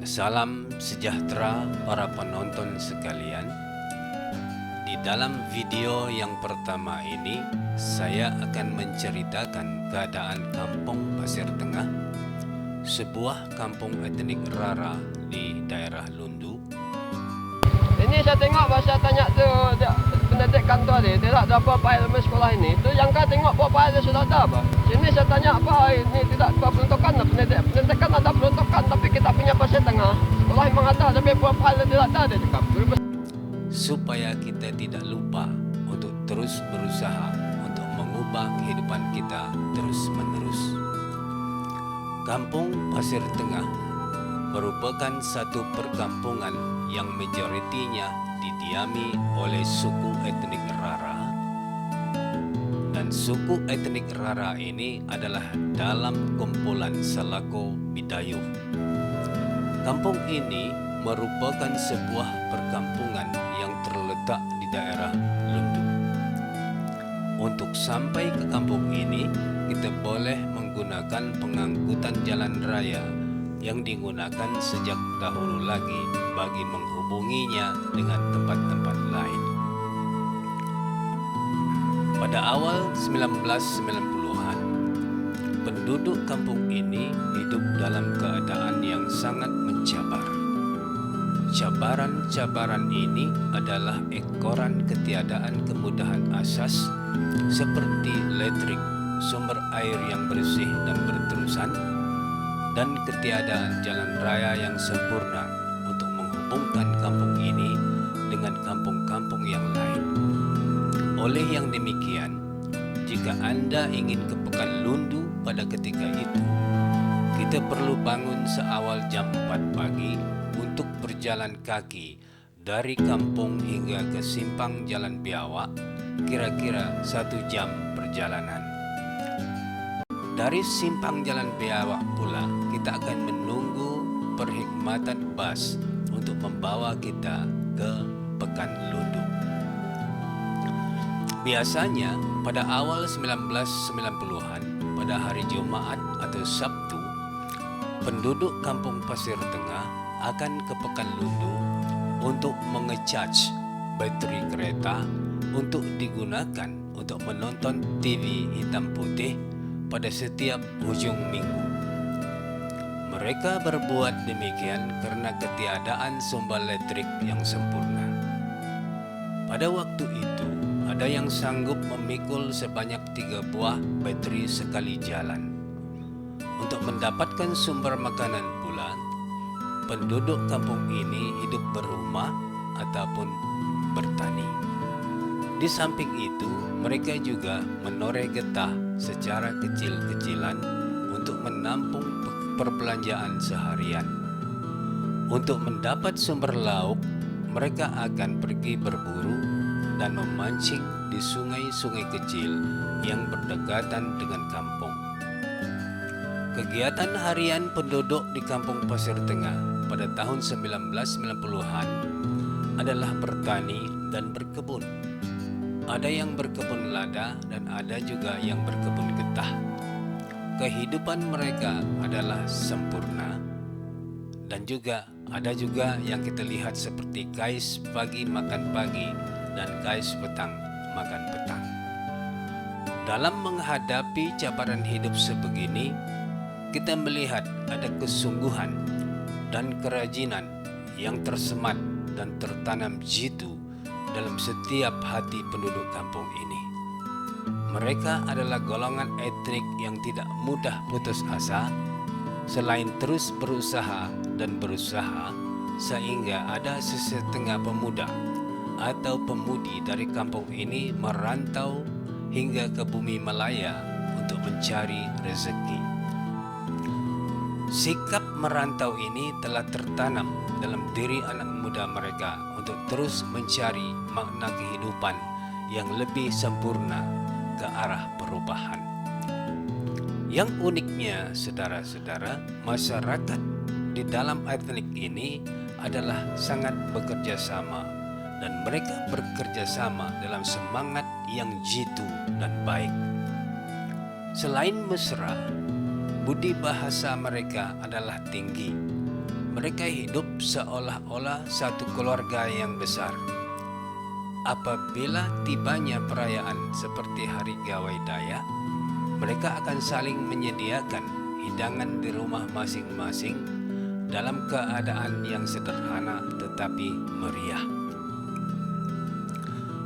Salam sejahtera para penonton sekalian. Di dalam video yang pertama ini, saya akan menceritakan keadaan Kampung Pasir Tengah, sebuah kampung etnik Rara di daerah Lundu. Ini saya tengok pas saya tanya tu pendidik kantor dia tidak ada apa-apa ilmu sekolah ini. Tu yang kau tengok apa dia sudah ada apa? Sini saya tanya apa ini tidak ada peruntukan pendidikan ada peruntukan tapi kita punya Pasir Tengah sekolah memang ada tapi apa dia tidak ada dia cakap. Supaya kita tidak lupa untuk terus berusaha untuk mengubah kehidupan kita terus-menerus. Kampung Pasir Tengah merupakan satu perkampungan yang majoritinya didiami oleh suku etnik Rara. Dan suku etnik Rara ini adalah dalam kumpulan Salako Bidayuh. Kampung ini merupakan sebuah perkampungan yang terletak di daerah Lundu. Untuk sampai ke kampung ini, kita boleh menggunakan pengangkutan jalan raya yang digunakan sejak dahulu lagi bagi menghubunginya dengan tempat-tempat lain. Pada awal 1990-an, penduduk kampung ini hidup dalam keadaan yang sangat mencabar. Cabaran-cabaran ini adalah ekoran ketiadaan kemudahan asas seperti listrik, sumber air yang bersih dan berterusan, dan ketiadaan jalan raya yang sempurna untuk menghubungkan kampung ini dengan kampung-kampung yang lain. Oleh yang demikian, jika Anda ingin ke Pekan Lundu pada ketika itu, kita perlu bangun seawal jam 4 pagi untuk berjalan kaki dari kampung hingga ke simpang Jalan Biawak, kira-kira 1 jam perjalanan. Dari simpang Jalan Biawak pula, kita akan menunggu perkhidmatan bas untuk membawa kita ke Pekan Lundu. Biasanya pada awal 1990-an, pada hari Jumaat atau Sabtu, penduduk Kampung Pasir Tengah akan ke Pekan Lundu untuk mengecharge bateri kereta untuk digunakan untuk menonton TV hitam putih pada setiap hujung minggu. Mereka berbuat demikian karena ketiadaan sumber listrik yang sempurna. Pada waktu itu, ada yang sanggup memikul sebanyak 3 buah bateri sekali jalan. Untuk mendapatkan sumber makanan pula, penduduk kampung ini hidup berumah ataupun bertani. Di samping itu, mereka juga menoreh getah secara kecil-kecilan untuk menampung perbelanjaan seharian. Untuk mendapat sumber lauk, mereka akan pergi berburu dan memancing di sungai-sungai kecil yang berdekatan dengan kampung. Kegiatan harian penduduk di Kampung Pasir Tengah pada tahun 1990-an adalah bertani dan berkebun. Ada yang berkebun lada dan ada juga yang berkebun getah. Kehidupan mereka adalah sempurna, dan juga ada juga yang kita lihat seperti guys pagi makan pagi dan guys petang makan petang. Dalam menghadapi cabaran hidup sebegini, kita melihat ada kesungguhan dan kerajinan yang tersemat dan tertanam jitu dalam setiap hati penduduk kampung ini. Mereka adalah golongan etnik yang tidak mudah putus asa, selain terus berusaha dan berusaha, sehingga ada sesetengah pemuda atau pemudi dari kampung ini merantau hingga ke bumi Malaya untuk mencari rezeki. Sikap merantau ini telah tertanam dalam diri anak muda mereka untuk terus mencari makna kehidupan yang lebih sempurna ke arah perubahan. Yang uniknya, saudara-saudara, masyarakat di dalam etnik ini adalah sangat bekerja sama, dan mereka bekerja sama dalam semangat yang jitu dan baik. Selain mesra, budi bahasa mereka adalah tinggi. Mereka hidup seolah-olah satu keluarga yang besar. Apabila tibanya perayaan seperti Hari Gawai Daya, mereka akan saling menyediakan hidangan di rumah masing-masing dalam keadaan yang sederhana tetapi meriah.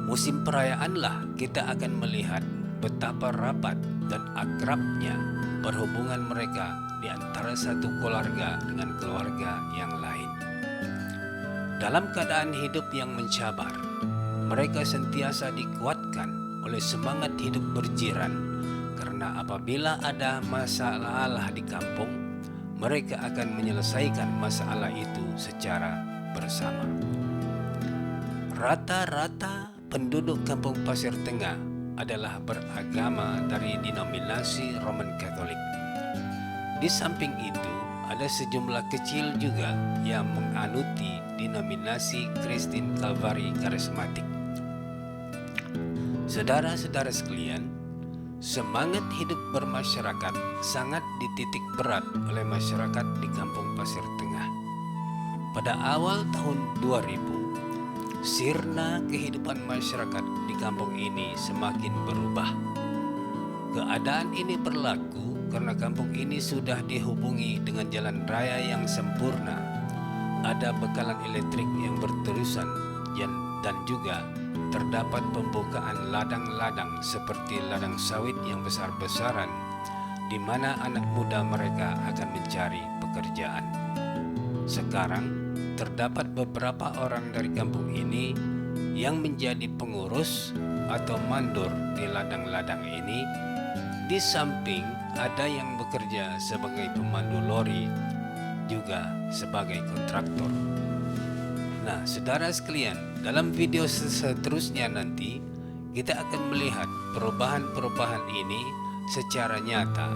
Musim perayaanlah kita akan melihat betapa rapat dan akrabnya perhubungan mereka di antara satu keluarga dengan keluarga yang lain. Dalam keadaan hidup yang mencabar, mereka sentiasa dikuatkan oleh semangat hidup berjiran, karena apabila ada masalah di kampung, mereka akan menyelesaikan masalah itu secara bersama. Rata-rata penduduk Kampung Pasir Tengah adalah beragama dari denominasi Roman Katolik. Di samping itu, ada sejumlah kecil juga yang menganuti denominasi Kristen Kalvari Karismatik. Saudara-saudara sekalian, semangat hidup bermasyarakat sangat dititik berat oleh masyarakat di Kampung Pasir Tengah. Pada awal tahun 2000, sirna kehidupan masyarakat di kampung ini semakin berubah. Keadaan ini berlaku karena kampung ini sudah dihubungi dengan jalan raya yang sempurna, ada bekalan elektrik yang berterusan, dan juga terdapat pembukaan ladang-ladang seperti ladang sawit yang besar-besaran, di mana anak muda mereka akan mencari pekerjaan. Sekarang terdapat beberapa orang dari kampung ini yang menjadi pengurus atau mandor di ladang-ladang ini, di samping ada yang bekerja sebagai pemandu lori, juga sebagai kontraktor. Nah, saudara sekalian, dalam video seterusnya nanti kita akan melihat perubahan-perubahan ini secara nyata